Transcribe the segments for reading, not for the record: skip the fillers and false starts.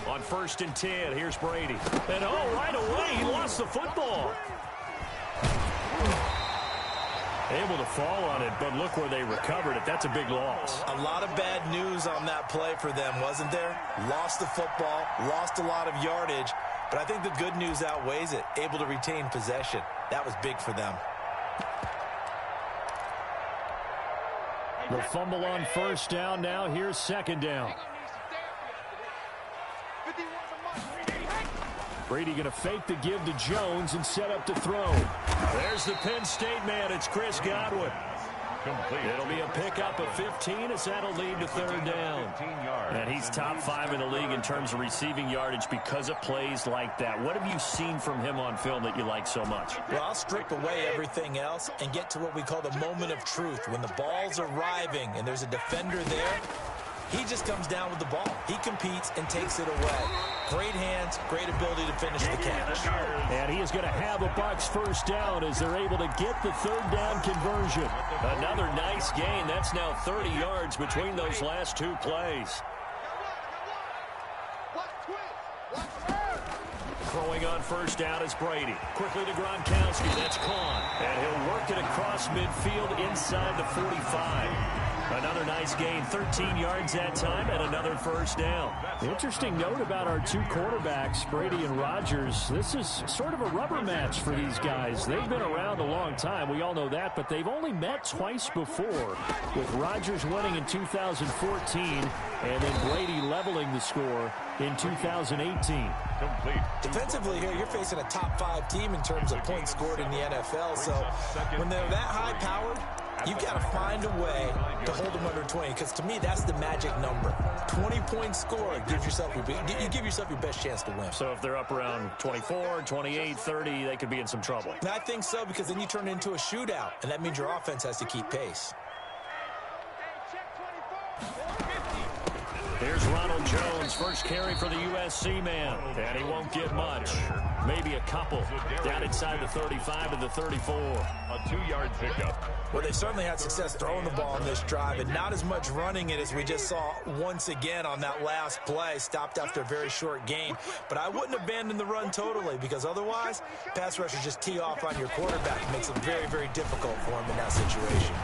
On 1st and 10, here's Brady. And right away, he lost the football. Able to fall on it, but look where they recovered it. That's a big loss. A lot of bad news on that play for them, wasn't there? Lost the football, lost a lot of yardage, but I think the good news outweighs it. Able to retain possession. That was big for them. The fumble on 1st down. Now here's 2nd down. Brady going to fake the give to Jones and set up to throw. There's the Penn State man. It's Chris Godwin. It'll be a pickup of 15 as that'll lead to 3rd down. And he's top 5 in the league in terms of receiving yardage because of plays like that. What have you seen from him on film that you like so much? Well, I'll strip away everything else and get to what we call the moment of truth. When the ball's arriving and there's a defender there, he just comes down with the ball. He competes and takes it away. Great hands, great ability to finish the catch. And he is going to have a Bucks 1st down as they're able to get the 3rd down conversion. Another nice gain. That's now 30 yards between those last 2 plays. Throwing on 1st down is Brady. Quickly to Gronkowski. That's caught. And he'll work it across midfield inside the 45. Another nice gain, 13 yards that time, and another 1st down. Interesting note about our 2 quarterbacks, Brady and Rodgers. This is sort of a rubber match for these guys. They've been around a long time. We all know that, but they've only met twice before, with Rodgers winning in 2014 and then Brady leveling the score in 2018. Complete. Defensively here, you're facing a top 5 team in terms of points scored in the NFL, so when they're that high-powered, you've got to find a way to hold them under 20, because to me, that's the magic number. 20 points scored gives yourself you give yourself your best chance to win. So if they're up around 24, 28, 30, they could be in some trouble. And I think so, because then you turn it into a shootout, and that means your offense has to keep pace. Here's Ronald Jones, first carry for the USC man, and he won't get much. Maybe a couple. Down inside the 35 and the 34. A 2-yard pickup. Well, they certainly had success throwing the ball on this drive, and not as much running it as we just saw once again on that last play. Stopped after a very short gain. But I wouldn't abandon the run totally, because otherwise, pass rushers just tee off on your quarterback. It makes it very, very difficult for him in that situation.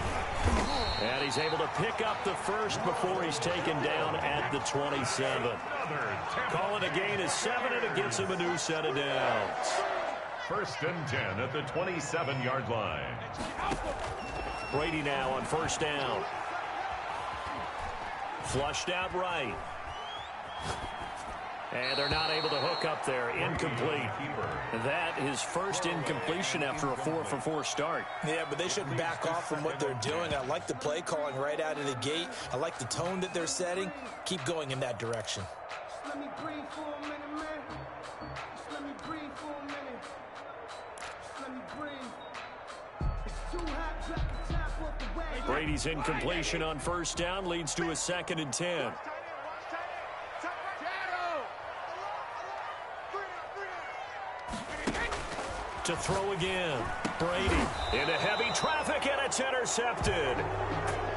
And he's able to pick up the 1st before he's taken down at the 27. Calling a gain is 7, and it gives him a new set of downs. 1st and 10 at the 27-yard line. Brady now on 1st down. Flushed out right. And they're not able to hook up there. Incomplete. That is 1st incompletion after a 4-for-4 start. Yeah, but they shouldn't back off from what they're doing. I like the play calling right out of the gate. I like the tone that they're setting. Keep going in that direction. Just let me breathe for a minute, man. Just let me breathe for a minute. Just let me breathe. It's too hot, drop the top off the wagon. Brady's incompletion on 1st down leads to a 2nd and 10. To throw again. Brady into heavy traffic, and it's intercepted.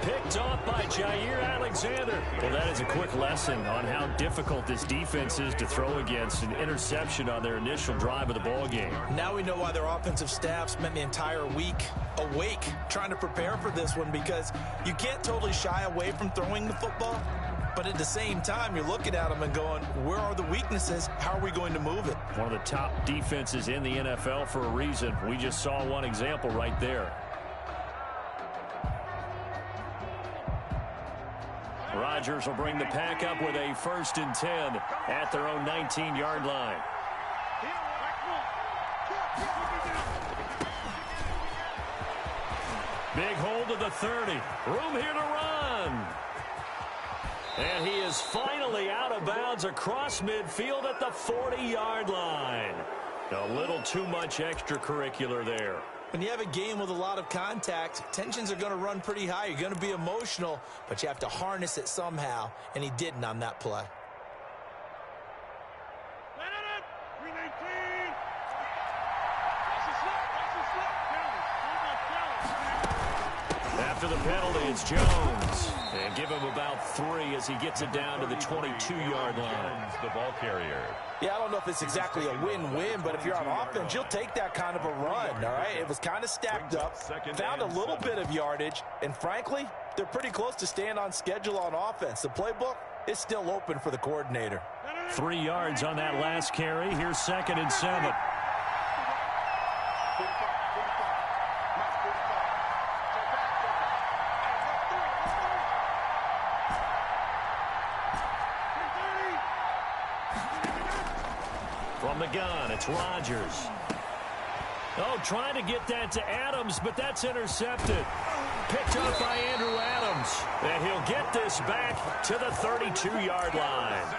Picked off by Jair Alexander. Well, that is a quick lesson on how difficult this defense is to throw against. An interception on their initial drive of the ball game. Now we know why their offensive staff spent the entire week awake trying to prepare for this one, because you can't totally shy away from throwing the football. But at the same time, you're looking at them and going, where are the weaknesses? How are we going to move it? One of the top defenses in the NFL for a reason. We just saw one example right there. Rodgers will bring the pack up with a 1st and 10 at their own 19-yard line. Big hold of the 30. Room here to run. And he is finally out of bounds across midfield at the 40-yard line. A little too much extracurricular there. When you have a game with a lot of contact, tensions are going to run pretty high. You're going to be emotional, but you have to harness it somehow, and he didn't on that play. After the penalty, it's Jones. And give him about 3 as he gets it down to the 22-yard line. The ball carrier. Yeah, I don't know if it's exactly a win-win, but if you're on offense, you'll take that kind of a run, all right? It was kind of stacked up, found a little bit of yardage, and frankly, they're pretty close to staying on schedule on offense. The playbook is still open for the coordinator. 3 yards on that last carry. Here's 2nd and 7. From the gun, it's Rodgers. Oh, trying to get that to Adams, but that's intercepted. Picked up by Andrew Adams. And he'll get this back to the 32-yard line.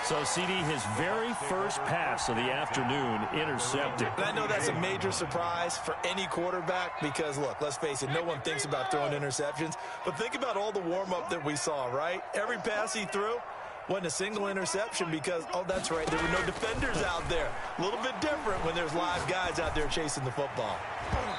So, CD, his very first pass of the afternoon intercepted. And I know that's a major surprise for any quarterback because, look, let's face it, no one thinks about throwing interceptions. But think about all the warm-up that we saw, right? Every pass he threw wasn't a single interception because, oh, that's right, there were no defenders out there. A little bit different when there's live guys out there chasing the football.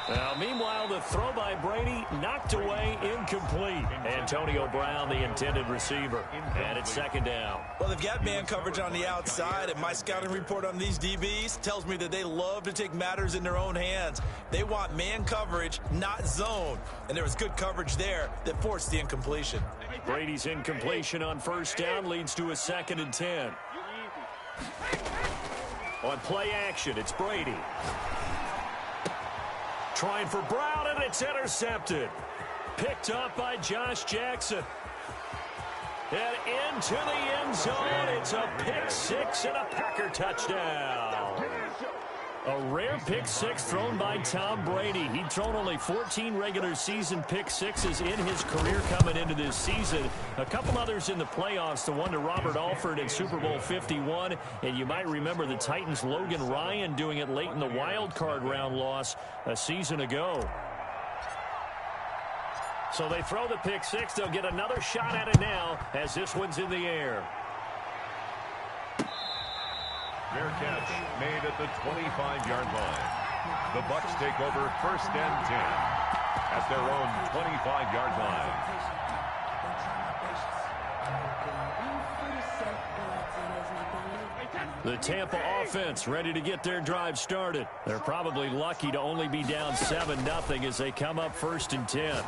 Now, meanwhile, the throw by Brady knocked away, incomplete. Antonio Brown, the intended receiver. And it's 2nd down. Well, they've got man coverage on the outside, and my scouting report on these DBs tells me that they love to take matters in their own hands. They want man coverage, not zone. And there was good coverage there that forced the incompletion. Brady's incompletion on 1st down leads to a 2nd and 10. On play action, it's Brady. Trying for Brown, and it's intercepted. Picked up by Josh Jackson. And into the end zone. It's a pick 6 and a Packer touchdown. A rare pick 6 thrown by Tom Brady. He'd thrown only 14 regular season pick 6s in his career coming into this season. A couple others in the playoffs, the one to Robert Alford in Super Bowl 51. And you might remember the Titans' Logan Ryan doing it late in the wild card round loss a season ago. So they throw the pick 6. They'll get another shot at it now as this one's in the air. Fair catch made at the 25-yard line. The Bucs take over 1st and 10 at their own 25-yard line. The Tampa offense ready to get their drive started. They're probably lucky to only be down 7-0 as they come up 1st and 10.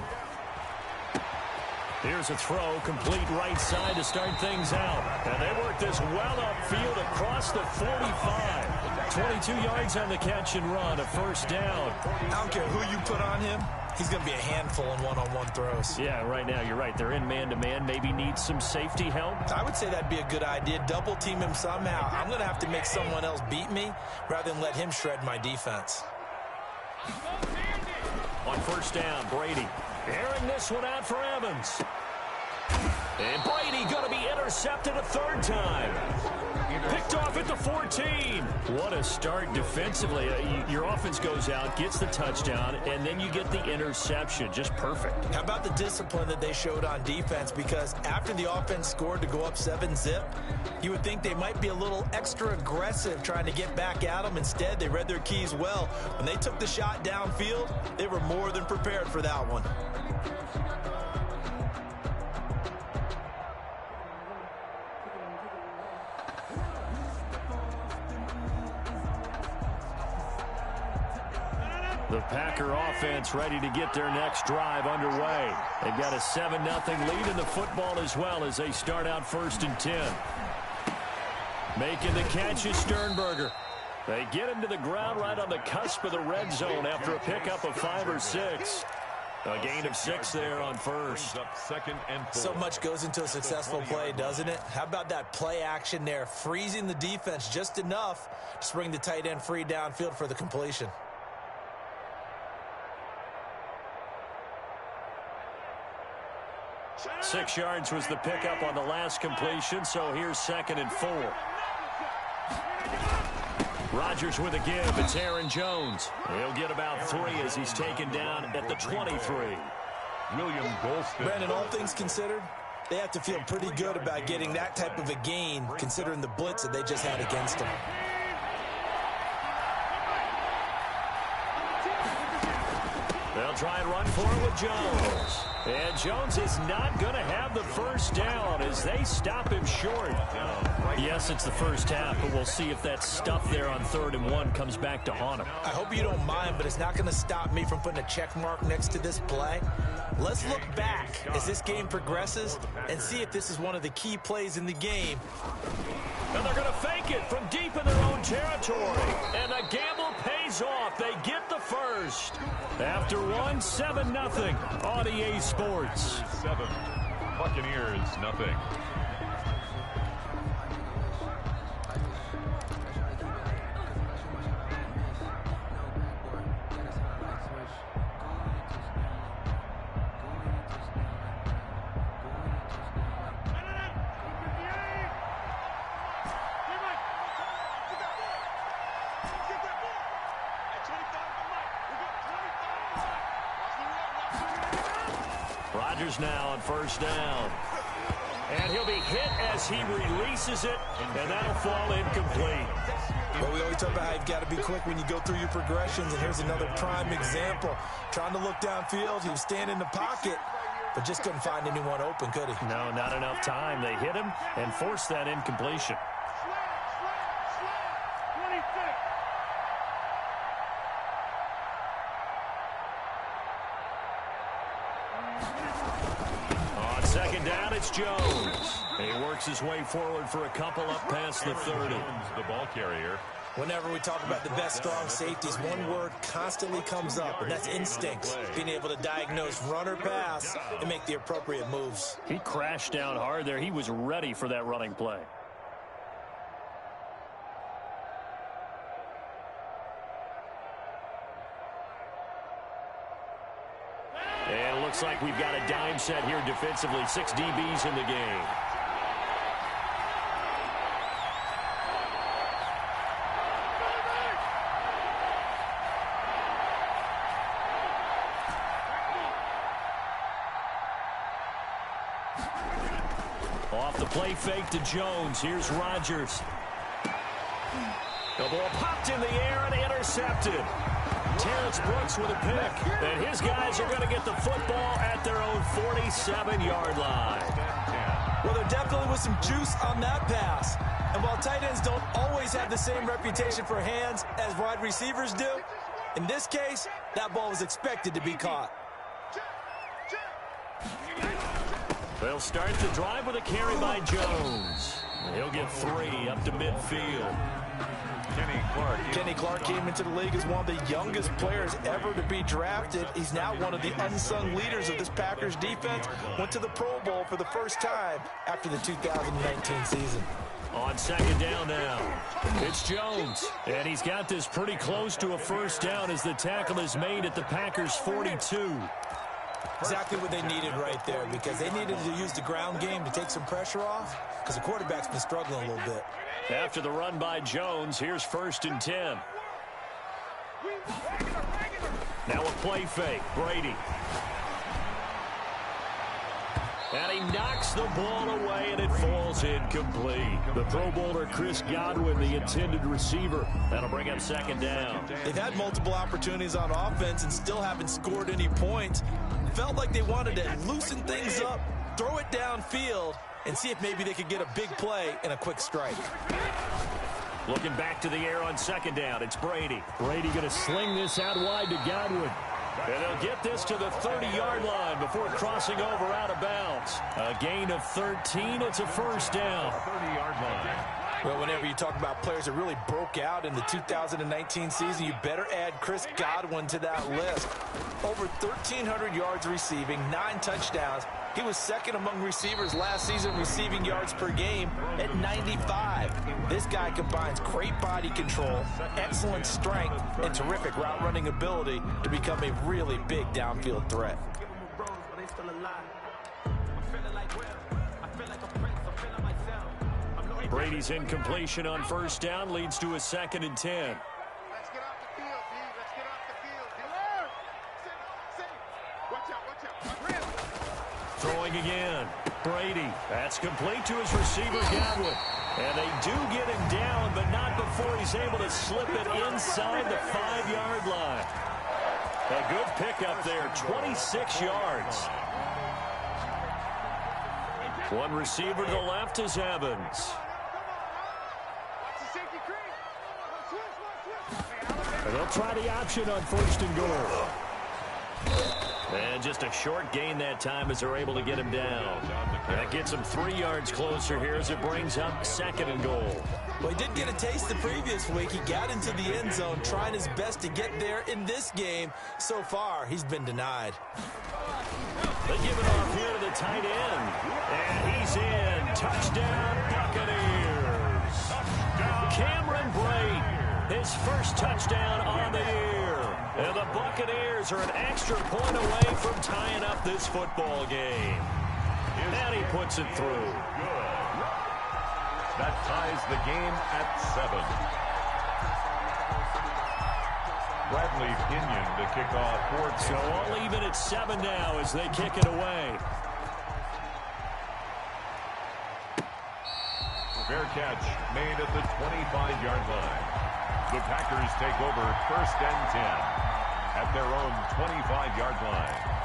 Here's a throw, complete right side to start things out. And they work this well upfield across the 45. 22 yards on the catch and run, a 1st down. I don't care who you put on him. He's going to be a handful in one-on-one throws. Yeah, right now you're right. They're in man-to-man. Maybe need some safety help. I would say that'd be a good idea. Double team him somehow. I'm going to have to make someone else beat me rather than let him shred my defense. On 1st down, Brady airing this one out for Evans. And Brady going to be intercepted a 3rd time. Picked off at the 14. What a start defensively. Your offense goes out, gets the touchdown, and then you get the interception. Just perfect. How about the discipline that they showed on defense? Because after the offense scored to go up 7-zip, you would think they might be a little extra aggressive trying to get back at them. Instead, they read their keys well. When they took the shot downfield, they were more than prepared for that one. The Packer offense ready to get their next drive underway. They've got a 7-0 lead in the football as well as they start out 1st and 10. Making the catch is Sternberger. They get him to the ground right on the cusp of the red zone after a pickup of 5 or 6. A gain of 6 there on 1st. So much goes into a successful play, doesn't it? How about that play action there, freezing the defense just enough to bring the tight end free downfield for the completion. Six yards was the pickup on the last completion, so here's 2nd and 4. Rodgers with a give. It's Aaron Jones. He'll get about 3 as he's taken down at the 23. William Golston. Brandon, all things considered, they have to feel pretty good about getting that type of a gain considering the blitz that they just had against them. They'll try and run for it with Jones. And Jones is not going to have the first down as they stop him short. Yes, it's the first half, but we'll see if that stuff there on 3rd and 1 comes back to haunt him. I hope you don't mind, but it's not going to stop me from putting a check mark next to this play. Let's look back as this game progresses and see if this is one of the key plays in the game. And they're going to fake it from deep in their own territory. And the gamble pays off. They get the first. After 7-0 on EA Sports. 7, Buccaneers, nothing. Rodgers now on 1st down. And he'll be hit as he releases it, and that'll fall incomplete. Well, we always talk about how you've got to be quick when you go through your progressions, and here's another prime example. Trying to look downfield, he was standing in the pocket, but just couldn't find anyone open, could he? No, not enough time. They hit him and forced that incompletion. On 2nd down, it's Jones. He works his way forward for a couple up past the 30. The ball carrier. Whenever we talk about the best strong safeties, one word constantly comes up, and that's instincts. Being able to diagnose run or pass and make the appropriate moves. He crashed down hard there. He was ready for that running play. And it looks like we've got a dime set here defensively. 6 DBs in the game. Off the play fake to Jones. Here's Rodgers. The ball popped in the air and intercepted. Terrence Brooks with a pick. And his guys are going to get the football at their own 47-yard line. Well, there definitely was some juice on that pass. And while tight ends don't always have the same reputation for hands as wide receivers do, in this case, that ball was expected to be caught. They'll start the drive with a carry by Jones. He'll get 3 up to midfield. Kenny Clark came into the league as one of the youngest players ever to be drafted. He's now one of the unsung leaders of this Packers defense. Went to the Pro Bowl for the first time after the 2019 season. On 2nd down now, it's Jones. And he's got this pretty close to a first down as the tackle is made at the Packers' 42. Exactly what they needed right there, because they needed to use the ground game to take some pressure off, because the quarterback's been struggling a little bit. After the run by Jones, here's 1st and 10. Now a play fake, Brady. And he knocks the ball away, and it falls incomplete. The Pro Bowler Chris Godwin, the intended receiver. That'll bring up 2nd down. They've had multiple opportunities on offense and still haven't scored any points. Felt like they wanted to loosen things up, throw it downfield, and see if maybe they could get a big play and a quick strike. Looking back to the air on 2nd down, it's Brady. Brady going to sling this out wide to Godwin. And they'll get this to the 30-yard line before crossing over out of bounds. A gain of 13. It's a first down. 30-yard line. Well, whenever you talk about players that really broke out in the 2019 season, you better add Chris Godwin to that list. Over 1,300 yards receiving, 9 touchdowns. He was 2nd among receivers last season receiving yards per game at 95. This guy combines great body control, excellent strength, and terrific route running ability to become a really big downfield threat. Brady's incompletion on 1st down leads to a 2nd and 10. Let's get off the field, D. Let's get off the field. Watch out. Throwing again. Brady. That's complete to his receiver, Godwin. And they do get him down, but not before he's able to slip it inside the 5-yard line. A good pickup there, 26 yards. One receiver to the left is Evans. And they'll try the option on 1st and goal. And just a short gain that time as they're able to get him down. That gets him 3 yards closer here as it brings up 2nd and goal. Well, he did get a taste the previous week. He got into the end zone, trying his best to get there in this game. So far, he's been denied. They give it off here to the tight end. And he's in. Touchdown, Buccaneers. Cameron Brate, his first touchdown on the year. And the Buccaneers are an extra point away from tying up this football game. And he puts it through. That ties the game at 7. Bradley Pinion to kick off for. So all even at 7 now as they kick it away. Fair catch made at the 25-yard line. The Packers take over 1st and 10 at their own 25-yard line.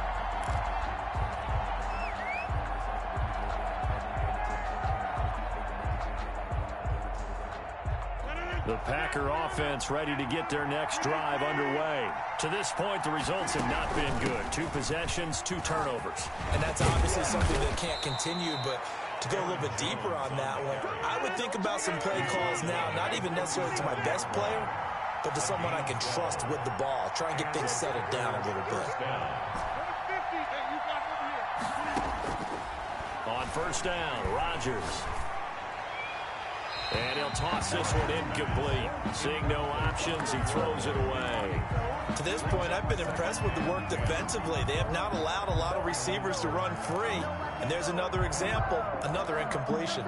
The Packer offense ready to get their next drive underway. To this point, the results have not been good. 2 possessions, 2 turnovers. And that's obviously something that can't continue, but to go a little bit deeper on that one, I would think about some play calls now, not even necessarily to my best player, but to someone I can trust with the ball. Try and get things settled down a little bit. On 1st down, Rodgers. And he'll toss this one incomplete. Seeing no options, he throws it away. To this point, I've been impressed with the work defensively. They have not allowed a lot of receivers to run free. And there's another example, another incompletion.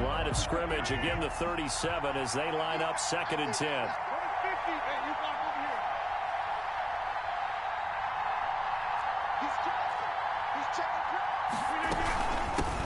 Line of scrimmage, again the 37 as they line up 2nd and 10.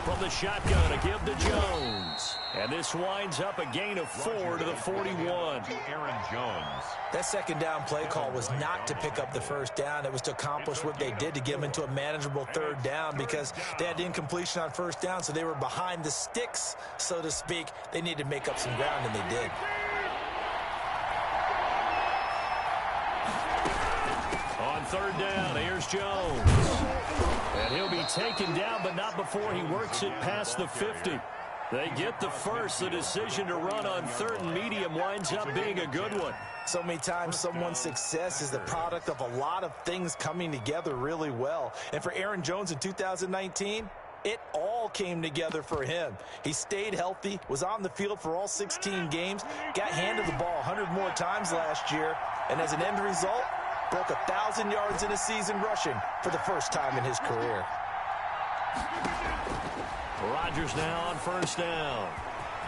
From the shotgun, a give to Jones. And this winds up a gain of 4 to the 41. Aaron Jones. That 2nd down play call was not to pick up the 1st down. It was to accomplish what they did to get them into a manageable 3rd down because they had incompletion on 1st down, so they were behind the sticks, so to speak. They needed to make up some ground, and they did. On 3rd down, here's Jones. And he'll be taken down, but not before he works it past the 50. They get the first. The decision to run on 3rd and medium winds up being a good one. So many times someone's success is the product of a lot of things coming together really well. And for Aaron Jones in 2019, it all came together for him. He stayed healthy, was on the field for all 16 games, got handed the ball 100 more times last year, and as an end result, broke 1,000 yards in a season rushing for the first time in his career. Rodgers now on 1st down.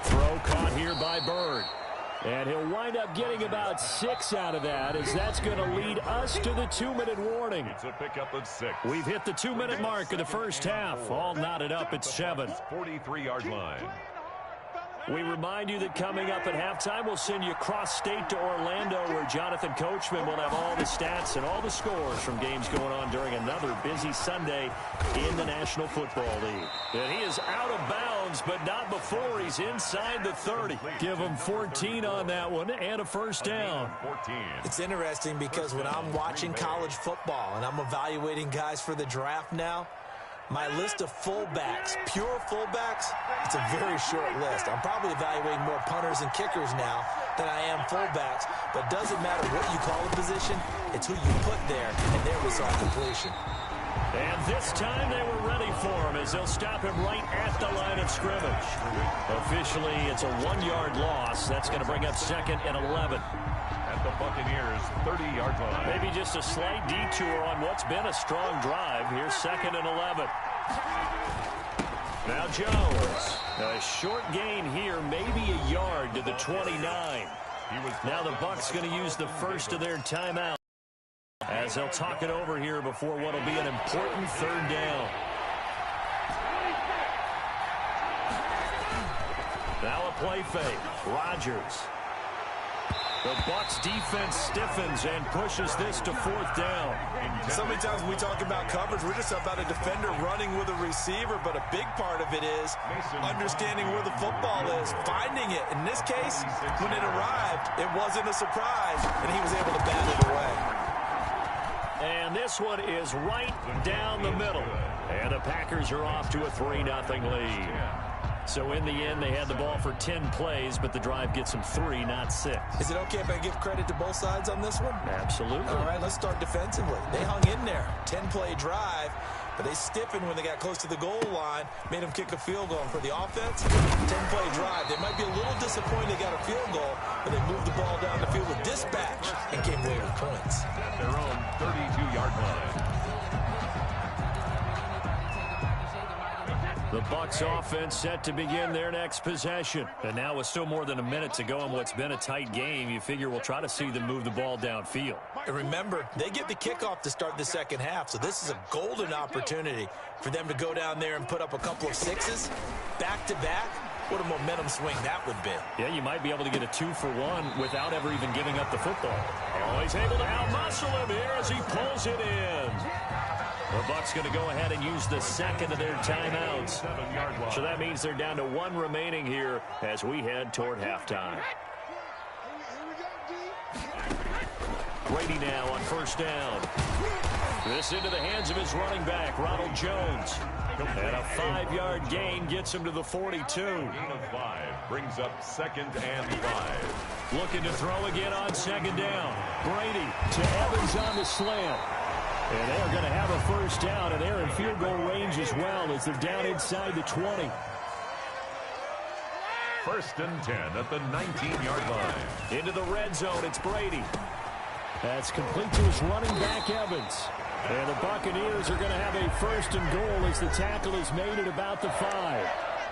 Throw caught here by Bird. And he'll wind up getting about 6 out of that as that's going to lead us to the 2-minute warning. It's a pickup of 6. We've hit the 2-minute mark of the first half. All knotted up at 7. 43-yard line. We remind you that coming up at halftime, we'll send you cross-state to Orlando, where Jonathan Coachman will have all the stats and all the scores from games going on during another busy Sunday in the National Football League. And he is out of bounds, but not before he's inside the 30. Give him 14 on that one and a 1st down. 14. It's interesting because when I'm watching college football and I'm evaluating guys for the draft now, my list of fullbacks, pure fullbacks, it's a very short list. I'm probably evaluating more punters and kickers now than I am fullbacks, but it doesn't matter what you call a position, it's who you put there, and there we saw completion. And this time they were ready for him as they'll stop him right at the line of scrimmage. Officially, it's a 1-yard loss. That's going to bring up 2nd and 11. At the Buccaneers' 30-yard line. Maybe just a slight detour on what's been a strong drive. Here's 2nd and 11. Now Jones. A short gain here, maybe a yard to the 29. Now the Bucs going to use the first of their timeout as they'll talk it over here before what will be an important 3rd down. Now a play fake. Rodgers. The Bucs defense stiffens and pushes this to 4th down. So many times when we talk about coverage, we're just about a defender running with a receiver, but a big part of it is understanding where the football is, finding it. In this case, when it arrived, it wasn't a surprise, and he was able to bat it away. And this one is right down the middle. And the Packers are off to a 3-0 lead. So in the end, they had the ball for 10 plays, but the drive gets them 3, not 6. Is it okay if I give credit to both sides on this one? Absolutely. All right, let's start defensively. They hung in there. 10-play drive, but they stiffened when they got close to the goal line, made them kick a field goal. And for the offense, 10-play drive. They might be a little disappointed they got a field goal, but they moved the ball down the field with dispatch and came away with points. At their own 32-yard line. The Bucs offense set to begin their next possession. And now with still more than a minute to go in what's been a tight game, you figure we'll try to see them move the ball downfield. And remember, they get the kickoff to start the second half, so this is a golden opportunity for them to go down there and put up a couple of sixes back-to-back. What a momentum swing that would be. Yeah, you might be able to get a 2-for-1 without ever even giving up the football. Oh, he's able to outmuscle him here as he pulls it in. The Bucs going to go ahead and use the second of their timeouts. So that means they're down to 1 remaining here as we head toward halftime. Brady now on 1st down. This into the hands of his running back, Ronald Jones. And a 5-yard gain gets him to the 42. Gain of 5 brings up 2nd and 5. Looking to throw again on 2nd down. Brady to Evans on the slant. And they're going to have a 1st down, and they're in field goal range as well as they're down inside the 20. 1st and 10 at the 19-yard line. Into the red zone, it's Brady. That's complete to his running back, Evans. And the Buccaneers are going to have a 1st and goal as the tackle is made at about the 5.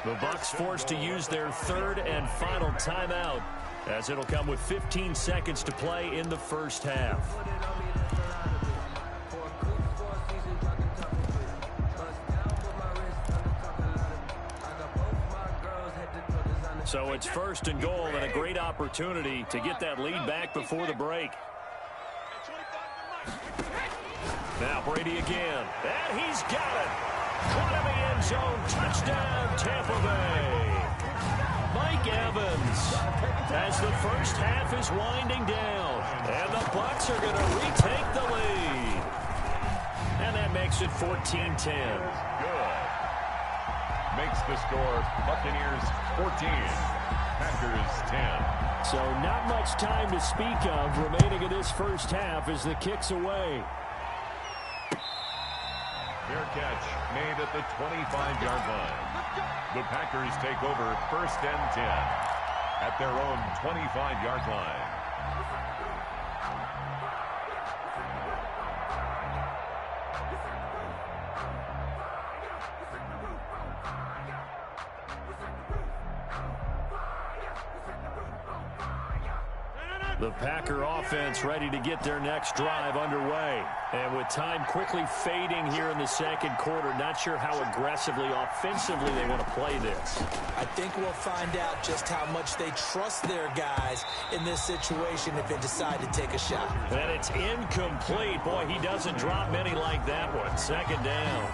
The Bucs forced to use their 3rd and final timeout as it'll come with 15 seconds to play in the 1st half. So it's 1st and goal and a great opportunity to get that lead back before the break. Now Brady again. And he's got it. Caught in the end zone. Touchdown, Tampa Bay. Mike Evans as the 1st half is winding down. And the Bucs are going to retake the lead. And that makes it 14-10. Makes the score Buccaneers 14, Packers 10. So not much time to speak of remaining in this 1st half as the kick's away. Fair catch made at the 25-yard line. The Packers take over 1st and 10 at their own 25-yard line. The Packer offense ready to get their next drive underway. And with time quickly fading here in the 2nd quarter, not sure how aggressively, offensively they want to play this. I think we'll find out just how much they trust their guys in this situation if they decide to take a shot. And it's incomplete. Boy, he doesn't drop many like that one. 2nd down.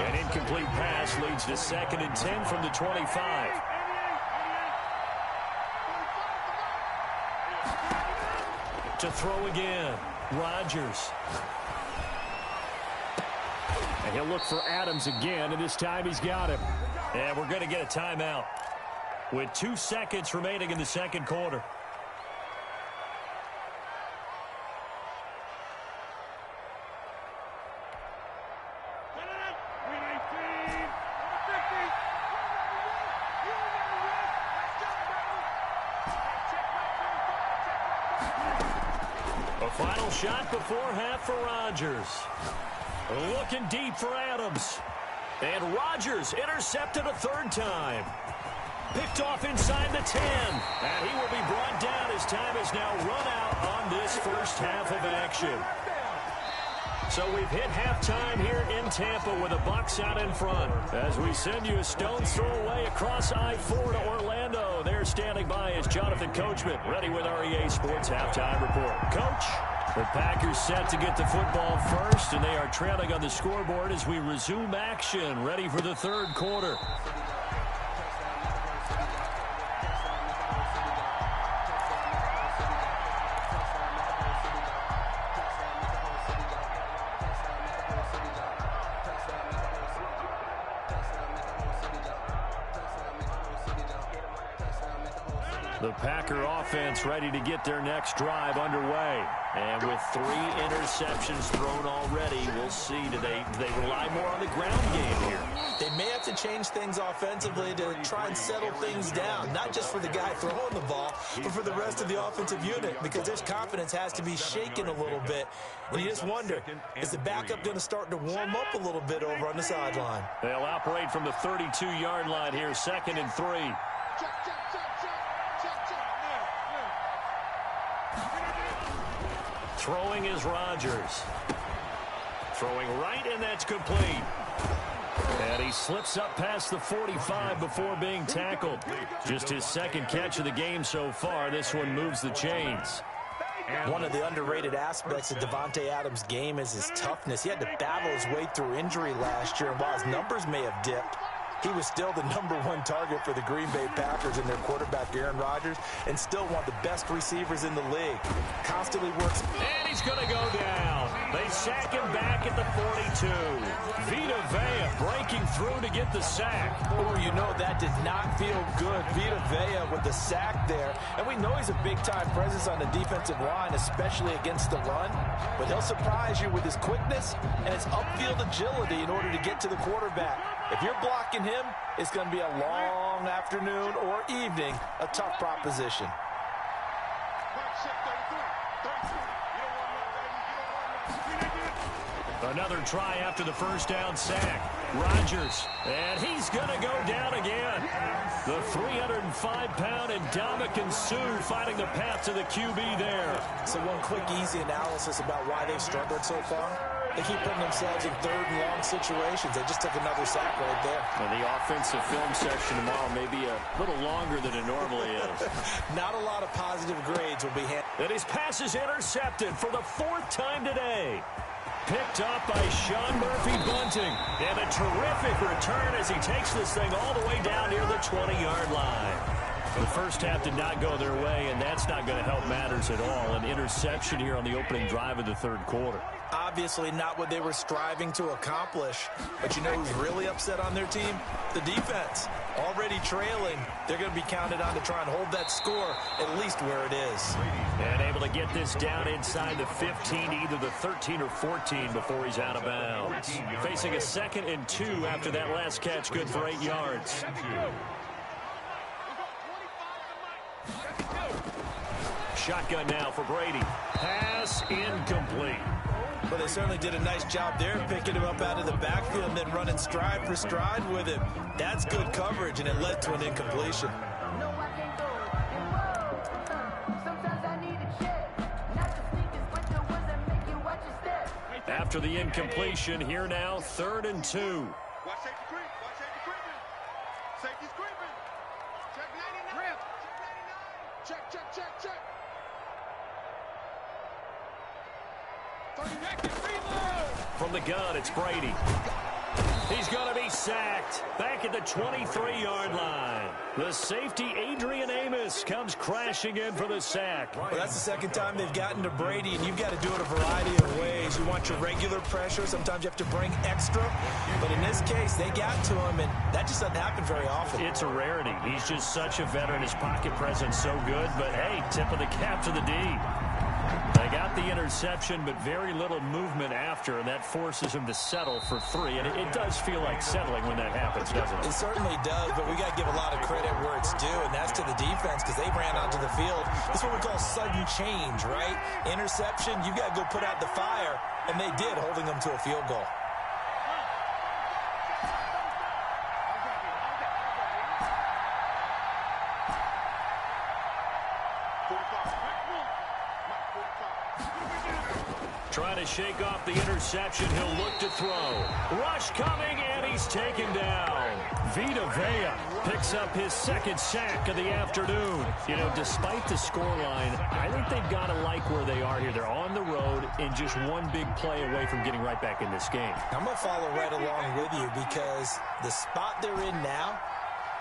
An incomplete pass leads to 2nd and 10 from the 25. To throw again, Rodgers. And he'll look for Adams again, and this time he's got him. And we're going to get a timeout with 2 seconds remaining in the 2nd quarter. Final shot before half for Rodgers. Looking deep for Adams. And Rodgers intercepted a 3rd time. Picked off inside the 10. And he will be brought down as time is now run out on this 1st half of action. So we've hit halftime here in Tampa with the Bucs out in front. As we send you a stone's throw away across I-4 to Orlando. There standing by is Jonathan Coachman, ready with our EA Sports Halftime Report. Coach, the Packers set to get the football first, and they are trailing on the scoreboard as we resume action, ready for the third quarter. The Packer offense ready to get their next drive underway. And with 3 interceptions thrown already, we'll see. Do they rely more on the ground game here? They may have to change things offensively to try and settle things down, not just for the guy throwing the ball, but for the rest of the offensive unit, because their confidence has to be shaken a little bit. And you just wonder, is the backup going to start to warm up a little bit over on the sideline? They'll operate from the 32-yard line here, 2nd and 3. Throwing is Rodgers. Throwing right, and that's complete. And he slips up past the 45 before being tackled. Just his 2nd catch of the game so far. This one moves the chains. One of the underrated aspects of Davante Adams' game is his toughness. He had to battle his way through injury last year, and while his numbers may have dipped, he was still the #1 target for the Green Bay Packers and their quarterback, Aaron Rodgers, and still one of the best receivers in the league. Constantly works. And he's going to go down. They sack him back at the 42. Vita Vea breaking through to get the sack. Oh, you know that did not feel good. Vita Vea with the sack there. And we know he's a big-time presence on the defensive line, especially against the run. But he'll surprise you with his quickness and his upfield agility in order to get to the quarterback. If you're blocking him, it's going to be a long afternoon or evening, a tough proposition. Another try after the first down sack. Rodgers, and he's going to go down again. The 305-pound Ndamukong Suh fighting the path to the QB there. So one quick, easy analysis about why they've struggled so far. They keep putting themselves in 3rd and long situations. They just took another sack right there. And the offensive film section tomorrow may be a little longer than it normally is. Not a lot of positive grades will be handed. And his pass is intercepted for the 4th time today. Picked up by Sean Murphy-Bunting. And a terrific return as he takes this thing all the way down near the 20-yard line. The first half did not go their way, and that's not going to help matters at all. An interception here on the opening drive of the 3rd quarter. Obviously not what they were striving to accomplish. But you know who's really upset on their team? The defense. Already trailing. They're going to be counted on to try and hold that score at least where it is. And able to get this down inside the 15, either the 13 or 14 before he's out of bounds. Facing a 2nd and 2 after that last catch, good for 8 yards. Shotgun now for Brady. Pass incomplete. But they certainly did a nice job there, picking him up out of the backfield and then running stride for stride with him. That's good coverage, and it led to an incompletion. After the incompletion, here now, 3rd and 2. Watch safety creep. Watch safety creeping. Safety's creeping. Check 99. Check 99. Check, check, check, check. 30 seconds. Reload. From the gun, it's Brady. He's going to be sacked back at the 23-yard line. The safety, Adrian Amos, comes crashing in for the sack. Well, that's the 2nd time they've gotten to Brady, and you've got to do it a variety of ways. You want your regular pressure. Sometimes you have to bring extra. But in this case, they got to him, and that just doesn't happen very often. It's a rarity. He's just such a veteran. His pocket presence so good. But, hey, tip of the cap to the D. They got the interception, but very little movement after, and that forces him to settle for 3. And it does feel like settling when that happens, doesn't it? It certainly does, but we got to give a lot of credit where it's due, and that's to the defense because they ran onto the field. This is what we call sudden change, right? Interception, you got to go put out the fire, and they did, holding them to a field goal. Trying to shake off the interception. He'll look to throw. Rush coming, and he's taken down. Vita Vea picks up his second sack of the afternoon. You know, despite the scoreline, I think they've got to like where they are here. They're on the road and just one big play away from getting right back in this game. I'm going to follow right along with you because the spot they're in now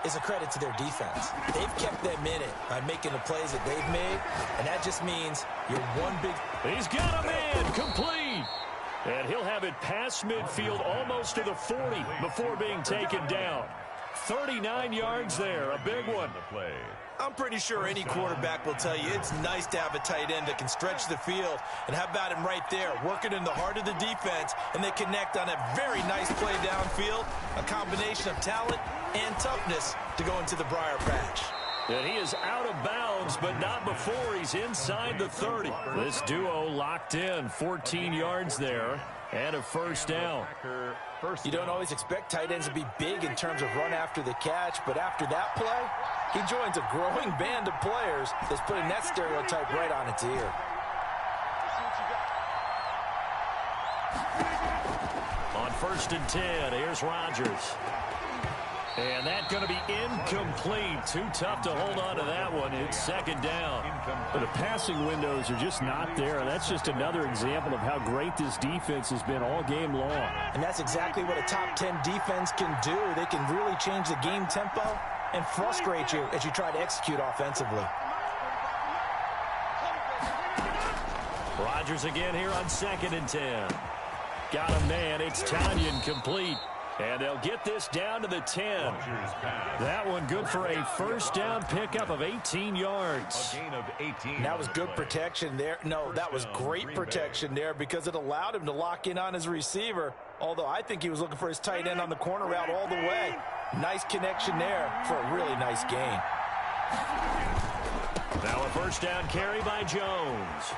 is a credit to their defense. They've kept them in it by making the plays that they've made, and that just means you're one big... He's got a man, complete. And he'll have it past midfield almost to the 40 before being taken down. 39 yards there, a big one. I'm pretty sure any quarterback will tell you it's nice to have a tight end that can stretch the field. And how about him right there, working in the heart of the defense, and they connect on a very nice play downfield, a combination of talent and toughness to go into the briar patch. And he is out of bounds, but not before he's inside the 30. This duo locked in, 14 yards there, and a first down. You don't always expect tight ends to be big in terms of run after the catch, but after that play, he joins a growing band of players that's putting that stereotype right on its ear. On 1st and 10, here's Rodgers. And that's going to be incomplete. Too tough to hold on to that one. It's second down. But the passing windows are just not there. That's just another example of how great this defense has been all game long. And that's exactly what a top 10 defense can do. They can really change the game tempo and frustrate you as you try to execute offensively. Rodgers again here on 2nd and 10. Got a man. It's Tanyan complete. And they'll get this down to the 10. That one good for a first down pickup of 18 yards. A gain of 18. That was good protection there. No, that was great protection there because it allowed him to lock in on his receiver. Although I think he was looking for his tight end on the corner route all the way. Nice connection there for a really nice gain. Now a first down carry by Jones.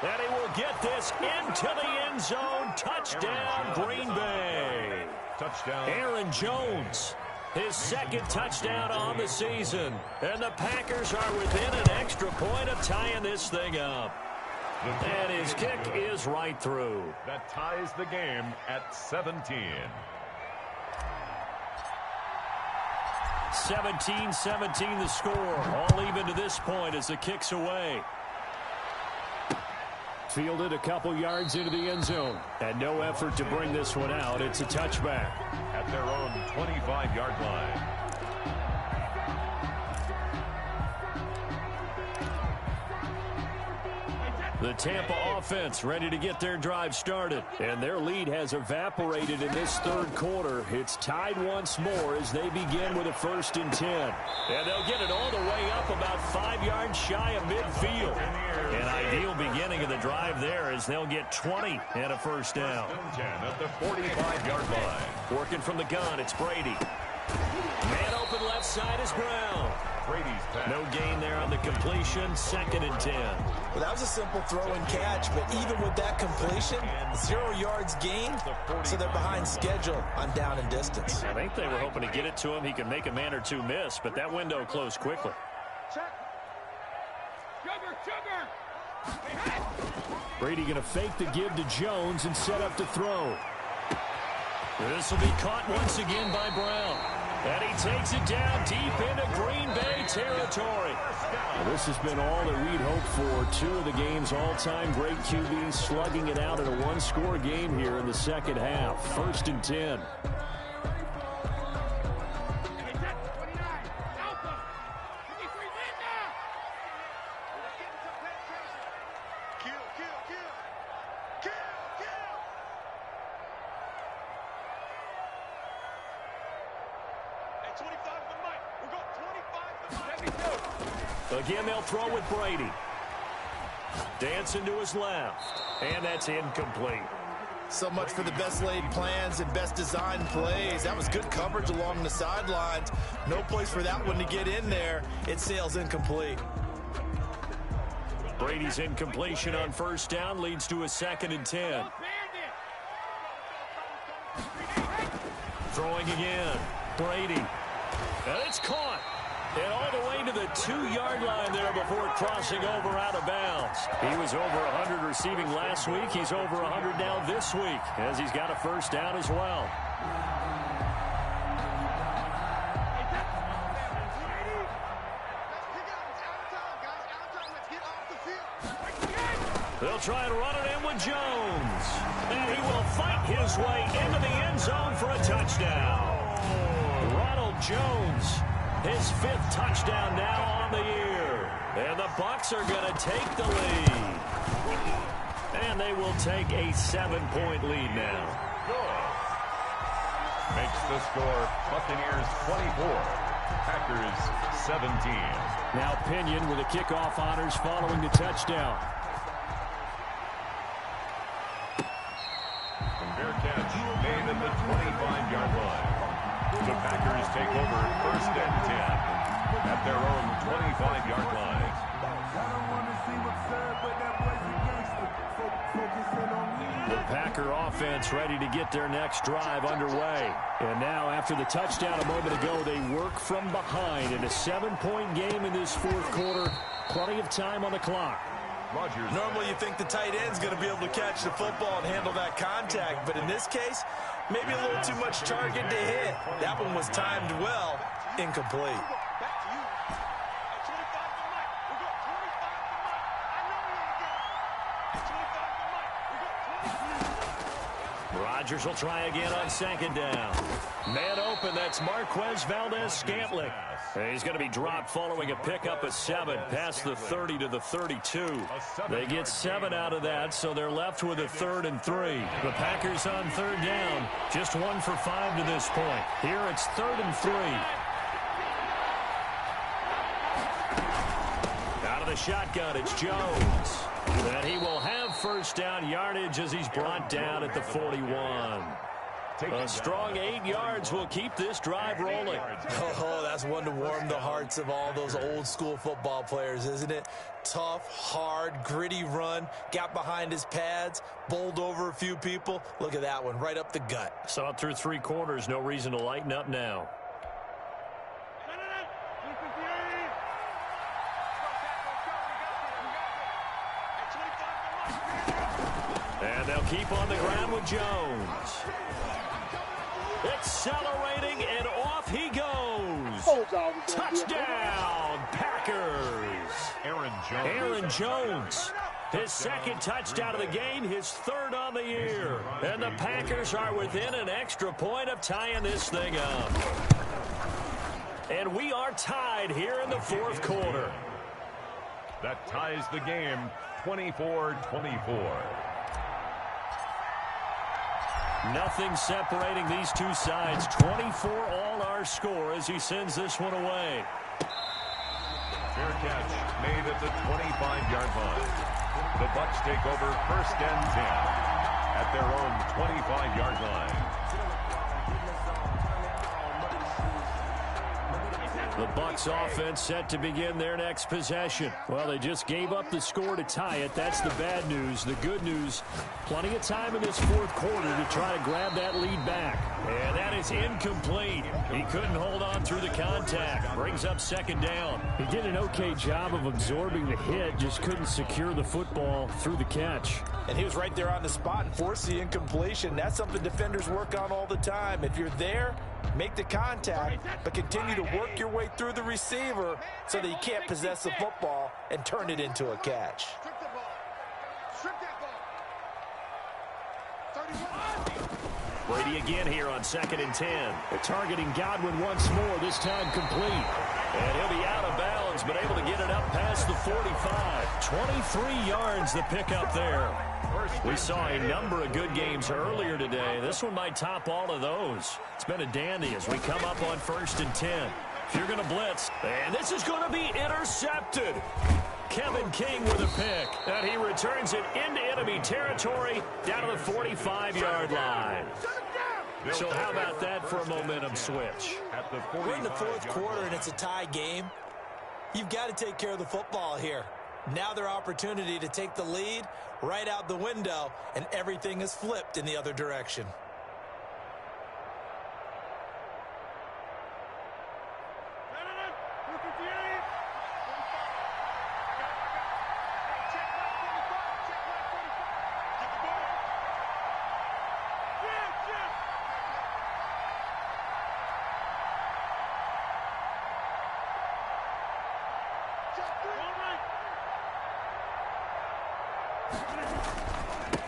And he will get this into the end zone. Touchdown, Green Bay. Touchdown. Aaron Jones, his second touchdown on the season. And the Packers are within an extra point of tying this thing up. And his kick is right through. That ties the game at 17. 17-17 the score. All even to this point as the kick's away. Fielded a couple yards into the end zone. And no effort to bring this one out. It's a touchback. At their own 25-yard line. The Tampa offense ready to get their drive started. And their lead has evaporated in this third quarter. It's tied once more as they begin with a 1st and 10. And they'll get it all the way up about 5 yards shy of midfield. An ideal beginning of the drive there as they'll get 20 and a first down. 10 at the 45-yard line. Working from the gun, it's Brady. Man open left side is Brown. Brady's pass. No gain there on the completion. 2nd and 10. Well, that was a simple throw and catch, but even with that completion, 0 yards gained, so they're behind schedule on down and distance. I think they were hoping to get it to him. He could make a man or two miss, but that window closed quickly. Brady going to fake the give to Jones and set up to throw. This will be caught once again by Brown. And he takes it down deep into Green Bay territory. Well, this has been all that we'd hoped for. 2 of the game's all-time great QBs slugging it out in a one-score game here in the second half. 1st and 10. Again, they'll throw with Brady. Dancing to his left. And that's incomplete. So much for the best laid plans and best designed plays. That was good coverage along the sidelines. No place for that one to get in there. It sails incomplete. Brady's incompletion on first down leads to a 2nd and 10. Throwing again. Brady. And it's caught. And all the way to the 2-yard line there before crossing over out of bounds. He was over 100 receiving last week. He's over 100 now this week as he's got a first down as well. They'll try and run it in with Jones. And he will fight his way into the end zone for a touchdown. Ronald Jones, his 5th touchdown now on the year. And the Bucs are going to take the lead. And they will take a 7-point lead now. Makes the score Buccaneers 24, Packers 17. Now Pinion with the kickoff honors following the touchdown. Fair catch made at the 25-yard line. The Packers take over first and 10 at their own 25-yard line. The Packer offense ready to get their next drive underway. And now after the touchdown a moment ago, they work from behind in a 7-point game in this 4th quarter. Plenty of time on the clock. Rodgers. Normally you think the tight end's going to be able to catch the football and handle that contact, but in this case, maybe a little too much target to hit. That one was timed well, incomplete. Rodgers will try again on 2nd down. Man open, that's Marquez Valdez-Scantling. He's going to be dropped following a pickup of 7 past the 30 to the 32. They get 7 out of that, so they're left with a 3rd and 3. The Packers on 3rd down, just 1 for 5 to this point. Here it's 3rd and 3. Out of the shotgun, it's Jones. And he will have first down yardage as he's brought down at the 41. A strong 8 yards will keep this drive rolling. Oh, that's one to warm the hearts of all those old school football players, isn't it? Tough, hard, gritty run, got behind his pads, bowled over a few people. Look at that one, right up the gut. Saw it through 3 quarters, no reason to lighten up now. And they'll keep on the ground with Jones. Accelerating, and off he goes. Touchdown, Packers. Aaron Jones. His 2nd touchdown of the game, his 3rd on the year. And the Packers are within an extra point of tying this thing up. And we are tied here in the 4th quarter. That ties the game 24-24. Nothing separating these two sides. 24 all our score as he sends this one away. Fair catch made at the 25-yard line. The Bucs take over first and 10 at their own 25-yard line. The Bucs offense set to begin their next possession. Well, they just gave up the score to tie it. That's the bad news. The good news, plenty of time in this 4th quarter to try to grab that lead back. And that is incomplete. He couldn't hold on through the contact. Brings up 2nd down. He did an okay job of absorbing the hit, just couldn't secure the football through the catch. And he was right there on the spot and forced the incompletion. That's something defenders work on all the time. If you're there, make the contact, but continue to work your way through the receiver so that you can't possess the football and turn it into a catch. Brady again here on 2nd and 10. They're targeting Godwin once more, this time complete. And he'll be out of bounds, but able to get it up past the 45. 23 yards the pickup there. We saw a number of good games earlier today. This one might top all of those. It's been a dandy as we come up on 1st and 10. If you're going to blitz, and this is going to be intercepted. Kevin King with a pick, and he returns it into enemy territory down to the 45-yard line. So how about that for a momentum switch? We're in the 4th quarter, and it's a tie game. You've got to take care of the football here. Now their opportunity to take the lead right out the window, and everything is flipped in the other direction.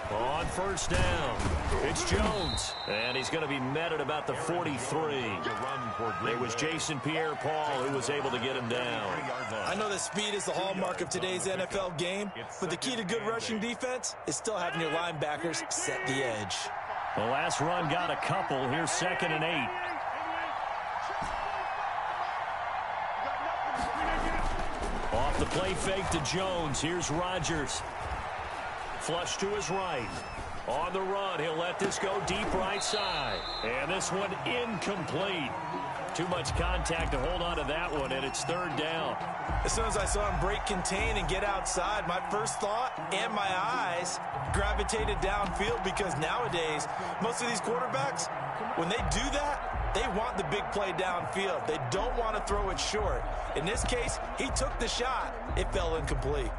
On first down, it's Jones, and he's going to be met at about the 43. It was Jason Pierre-Paul who was able to get him down. I know that speed is the hallmark of today's NFL game, but the key to good rushing defense is still having your linebackers set the edge. The last run got a couple. Here's 2nd and 8. Off the play fake to Jones. Here's Rodgers. Flush to his right. On the run, he'll let this go deep right side. And this one incomplete. Too much contact to hold on to that one, and it's 3rd down. As soon as I saw him break contain and get outside, my first thought and my eyes gravitated downfield, because nowadays, most of these quarterbacks, when they do that, they want the big play downfield. They don't want to throw it short. In this case, he took the shot. It fell incomplete.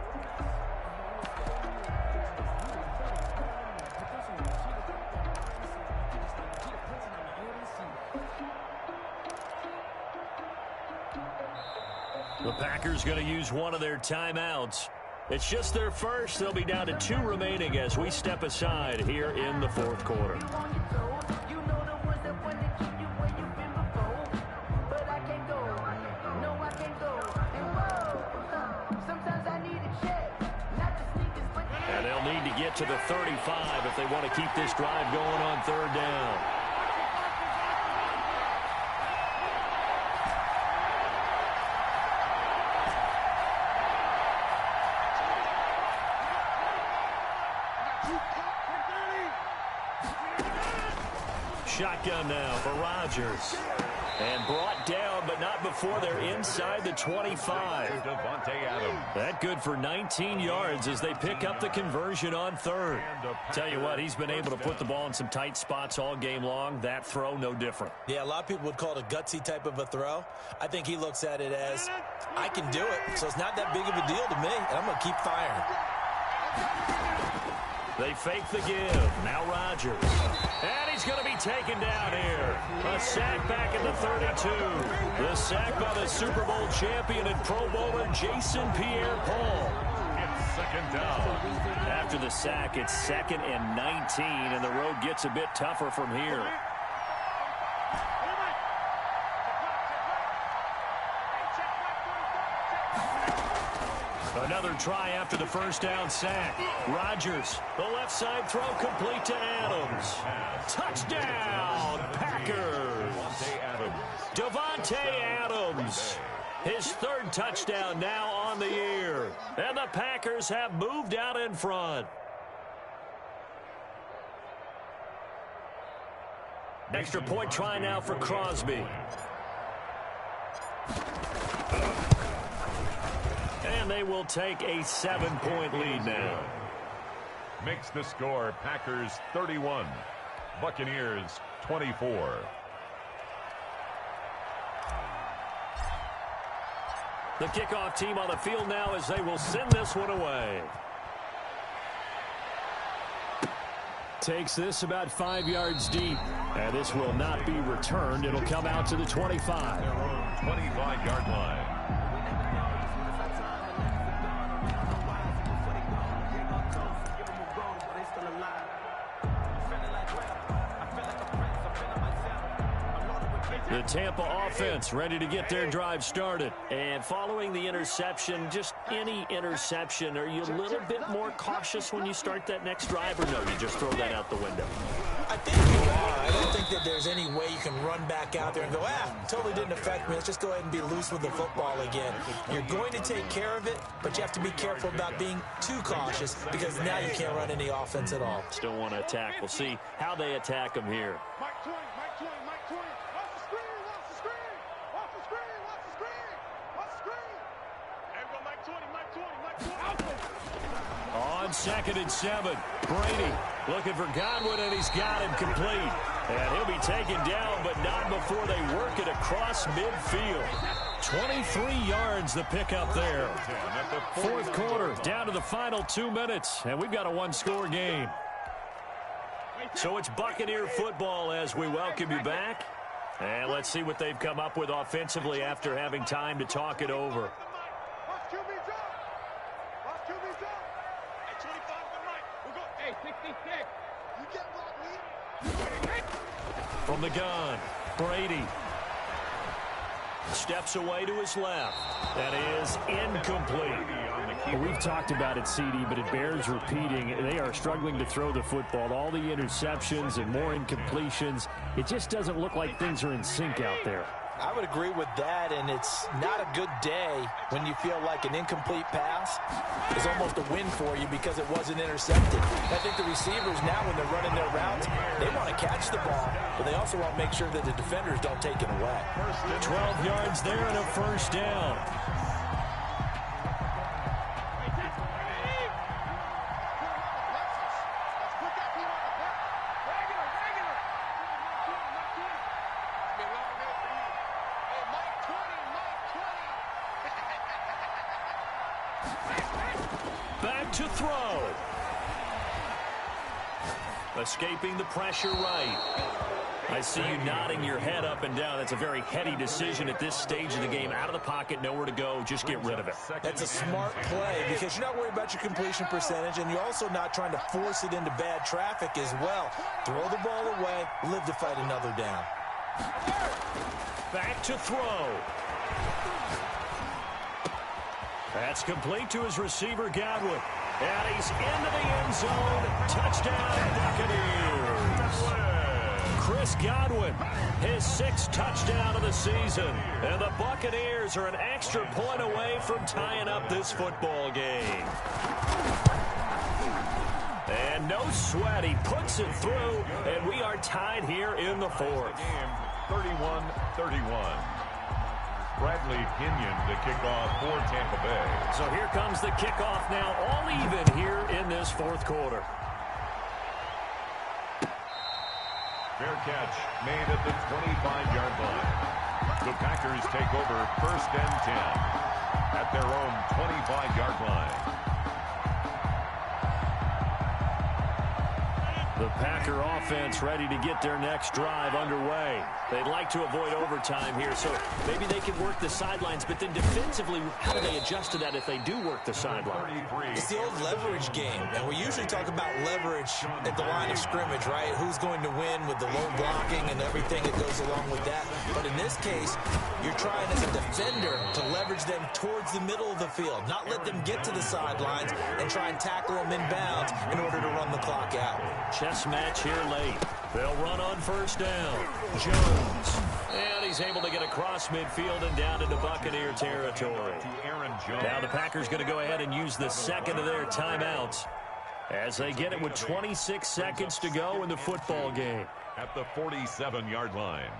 The Packers going to use one of their timeouts. It's just their first. They'll be down to 2 remaining as we step aside here in the 4th quarter. And they'll need to get to the 35 if they want to keep this drive going on 3rd down. Shotgun now for Rodgers. And brought down, but not before they're inside the 25. Davante Adams. That good for 19 yards as they pick up the conversion on 3rd. Tell you what, he's been able to put the ball in some tight spots all game long. That throw, no different. Yeah, a lot of people would call it a gutsy type of a throw. I think he looks at it as, I can do it, so it's not that big of a deal to me, and I'm going to keep firing. They fake the give. Now Rodgers. And he's going to be taken down here. A sack back at the 32. The sack by the Super Bowl champion and Pro Bowler Jason Pierre-Paul. It's 2nd down. After the sack, it's 2nd and 19, and the road gets a bit tougher from here. Another try after the first down sack. Rodgers, the left side throw complete to Adams. Touchdown, Packers. Davante Adams. His 3rd touchdown now on the year. And the Packers have moved out in front. Extra point try now for Crosby. And they will take a 7-point lead now. Makes the score Packers 31, Buccaneers 24. The kickoff team on the field now as they will send this one away. Takes this about 5 yards deep. And this will not be returned. It'll come out to the 25. 25-yard line. The Tampa offense ready to get their drive started. And following the interception, just any interception, are you a little bit more cautious when you start that next drive, or no, you just throw that out the window? I think you are. I don't think that there's any way you can run back out there and go, totally didn't affect me. Let's just go ahead and be loose with the football again. You're going to take care of it, but you have to be careful about being too cautious, because now you can't run any offense at all. Still want to attack. We'll see how they attack them here. Mike 20, Mike 20, Mike 20. Watch the screen, watch the screen. Watch the screen, watch the screen. Watch the screen. There we go, Mike 20, Mike 20, Mike 20. On 2nd and 7, Brady looking for Godwin, and he's got him complete. And he'll be taken down, but not before they work it across midfield. 23 yards the pickup there. 4th quarter, down to the final 2 minutes, and we've got a 1-score game. So it's Buccaneer football as we welcome you back. And let's see what they've come up with offensively after having time to talk it over. Watch QB. From the gun, Brady. Steps away to his left. That is incomplete. Well, we've talked about it, CD, but it bears repeating. They are struggling to throw the football. All the interceptions and more incompletions. It just doesn't look like things are in sync out there. I would agree with that, and it's not a good day when you feel like an incomplete pass is almost a win for you because it wasn't intercepted. I think the receivers now, when they're running their routes, they want to catch the ball, but they also want to make sure that the defenders don't take it away. 12 yards there and a first down. Back to throw. Escaping the pressure right. I see you nodding your head up and down. That's a very heady decision at this stage of the game. Out of the pocket, nowhere to go. Just get rid of it. That's a smart play because you're not worried about your completion percentage, and you're also not trying to force it into bad traffic as well. Throw the ball away, live to fight another down. Back to throw. That's complete to his receiver, Godwin. And he's into the end zone. Touchdown, Buccaneers. Chris Godwin, his 6th touchdown of the season. And the Buccaneers are an extra point away from tying up this football game. And no sweat, he puts it through, and we are tied here in the 4th. 31-31. Bradley Kenyon to kick off for Tampa Bay. So here comes the kickoff now, all even here in this 4th quarter. Fair catch made at the 25-yard line. The Packers take over 1st and 10 at their own 25-yard line. The Packer offense ready to get their next drive underway. They'd like to avoid overtime here, so maybe they can work the sidelines, but then defensively, how do they adjust to that if they do work the sideline? It's the old leverage game, and we usually talk about leverage at the line of scrimmage, right? Who's going to win with the low blocking and everything that goes along with that. But in this case, you're trying as a defender to leverage them towards the middle of the field, not let them get to the sidelines and try and tackle them inbounds in order to run the clock out. Chess match here late. They'll run on 1st down. Jones. And he's able to get across midfield and down into Buccaneer territory. Now the Packers going to go ahead and use the 2nd of their timeouts as they get it with 26 seconds to go in the football game. At the 47-yard line.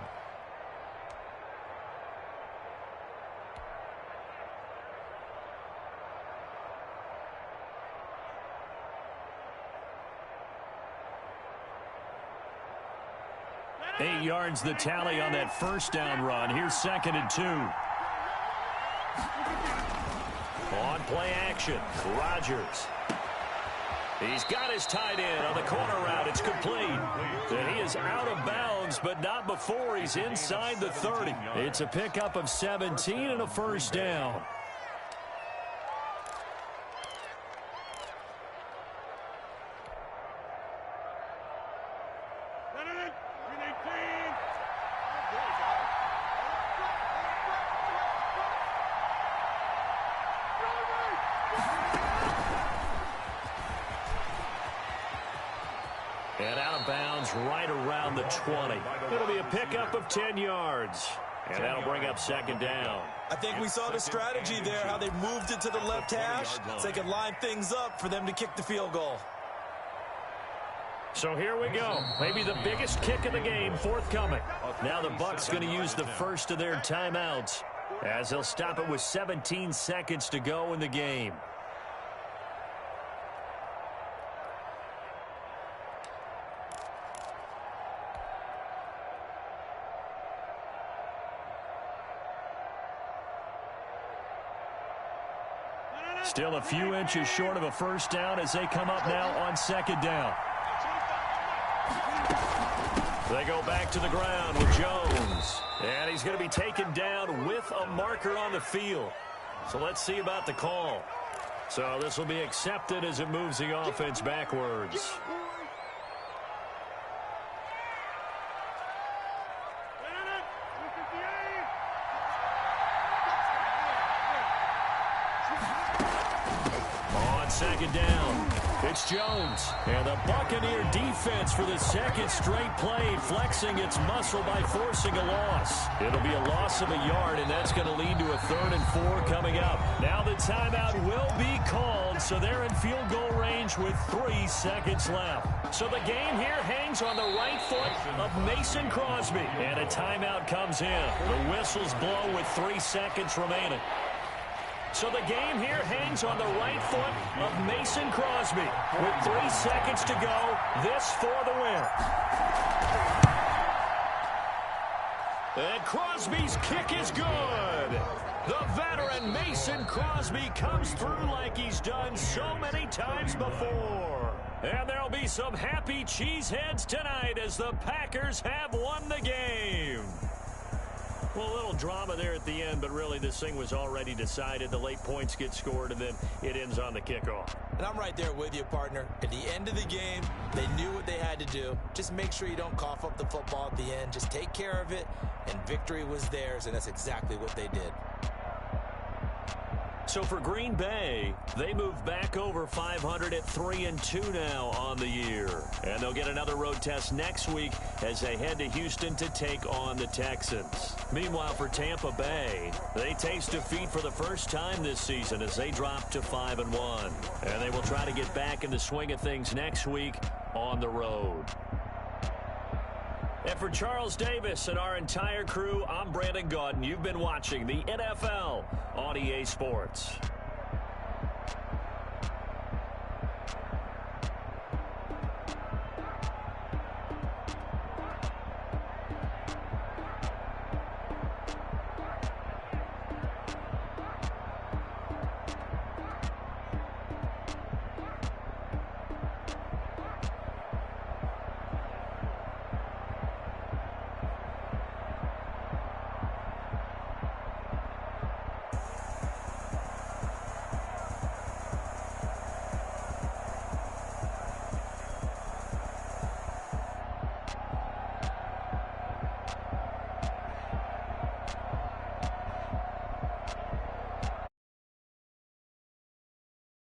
Eight yards the tally on that 1st down run. Here's 2nd and 2. On play action, Rodgers. He's got his tight end on the corner route. It's complete. And he is out of bounds, but not before he's inside the 30. It's a pickup of 17 and a 1st down. And out of bounds right around the 20. It'll be a pickup of 10 yards. And that'll bring up 2nd down. I think we saw the strategy there, how they moved it to the left hash so they could line things up for them to kick the field goal. So here we go. Maybe the biggest kick of the game forthcoming. Now the Bucs going to use the 1st of their timeouts as they'll stop it with 17 seconds to go in the game. Still a few inches short of a 1st down as they come up now on 2nd down. They go back to the ground with Jones. And he's going to be taken down with a marker on the field. So let's see about the call. So this will be accepted as it moves the offense backwards. second down. It's Jones. And the Buccaneer defense for the second straight play, flexing its muscle by forcing a loss. It'll be a loss of a yard, and that's going to lead to a 3rd and 4 coming up. Now the timeout will be called, so they're in field goal range with 3 seconds left. So the game here hangs on the right foot of Mason Crosby. And a timeout comes in. The whistles blow with 3 seconds remaining. So the game here hangs on the right foot of Mason Crosby. With 3 seconds to go, this for the win. And Crosby's kick is good. The veteran Mason Crosby comes through like he's done so many times before. And there'll be some happy cheeseheads tonight as the Packers have won the game. Well, a little drama there at the end, but really this thing was already decided. The late points get scored, and then it ends on the kickoff. And I'm right there with you, partner. At the end of the game, they knew what they had to do. Just make sure you don't cough up the football at the end. Just take care of it, and victory was theirs, and that's exactly what they did. So for Green Bay, they move back over 500 at 3-2 now on the year. And they'll get another road test next week as they head to Houston to take on the Texans. Meanwhile, for Tampa Bay, they taste defeat for the first time this season as they drop to 5-1. And they will try to get back in the swing of things next week on the road. And for Charles Davis and our entire crew, I'm Brandon Gaudin. You've been watching the NFL on EA Sports.